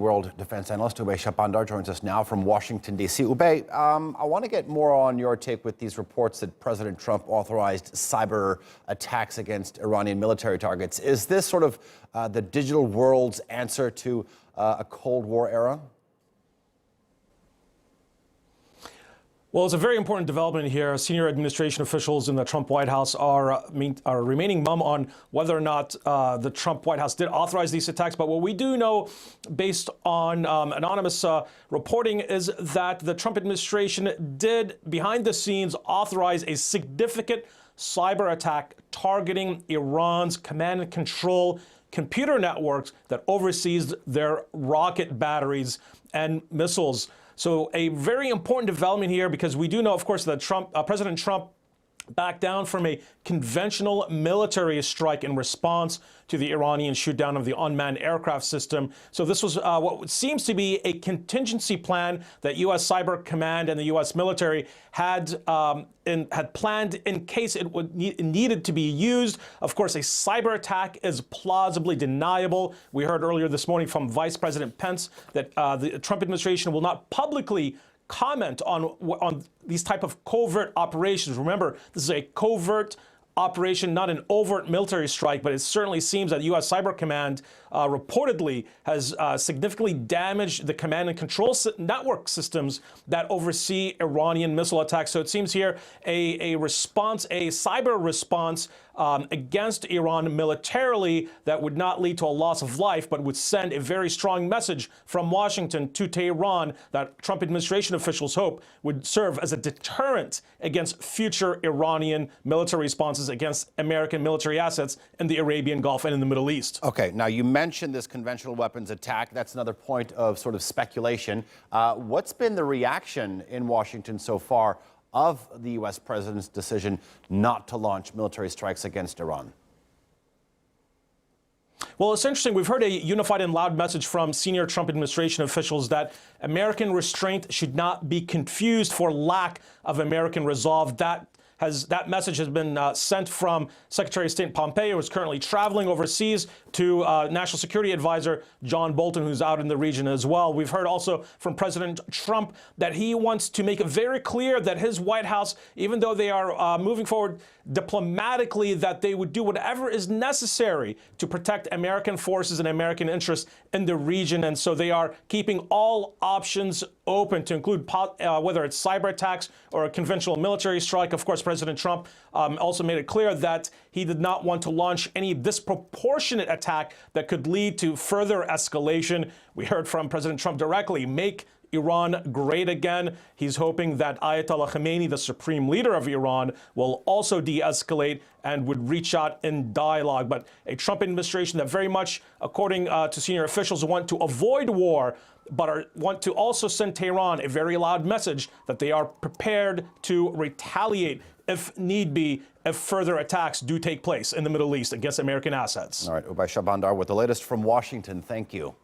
World defense analyst Oubai Shahbandar joins us now from Washington, D.C. Oubai, I want to get more on your take with these reports that President Trump authorized cyber attacks against Iranian military targets. Is this sort of the digital world's answer to a Cold War era? Well, it's a very important development here. Senior administration officials in the Trump White House are remaining mum on whether or not the Trump White House did authorize these attacks. But what we do know, based on anonymous reporting, is that the Trump administration did, behind the scenes, authorize a significant cyber attack targeting Iran's command and control computer networks that oversees their rocket batteries and missiles. So a very important development here, because we do know, of course, that President Trump backed down from a conventional military strike in response to the Iranian shoot down of the unmanned aircraft system. So this was what seems to be a contingency plan that U.S. Cyber Command and the U.S. military had planned in case it needed to be used. Of course, a cyber attack is plausibly deniable. We heard earlier this morning from Vice President Pence that the Trump administration will not publicly comment on these type of covert operations. Remember, this is a covert operation, not an overt military strike, but it certainly seems that U.S. Cyber Command reportedly has significantly damaged the command and control network systems that oversee Iranian missile attacks. So it seems here a response, a cyber response against Iran militarily that would not lead to a loss of life, but would send a very strong message from Washington to Tehran that Trump administration officials hope would serve as a deterrent against future Iranian military responses against American military assets in the Arabian Gulf and in the Middle East. Okay, now you mentioned this conventional weapons attack. That's another point of sort of speculation. What's been the reaction in Washington so far of the U.S. president's decision not to launch military strikes against Iran? Well, it's interesting. We've heard a unified and loud message from senior Trump administration officials that American restraint should not be confused for lack of American resolve. That message has been sent from Secretary of State Pompeo, who is currently traveling overseas, to National Security Advisor John Bolton, who's out in the region as well. We've heard also from President Trump that he wants to make it very clear that his White House, even though they are moving forward diplomatically, that they would do whatever is necessary to protect American forces and American interests in the region. And so they are keeping all options open, to include whether it's cyber attacks or a conventional military strike. Of course, President Trump also made it clear that he did not want to launch any disproportionate attack that could lead to further escalation. We heard from President Trump directly, make Iran great again. He's hoping that Ayatollah Khamenei, the supreme leader of Iran, will also de-escalate and would reach out in dialogue. But a Trump administration that very much, according to senior officials, want to avoid war, but want to also send Tehran a very loud message that they are prepared to retaliate if need be, if further attacks do take place in the Middle East against American assets. All right, Oubai Shahbandar with the latest from Washington. Thank you.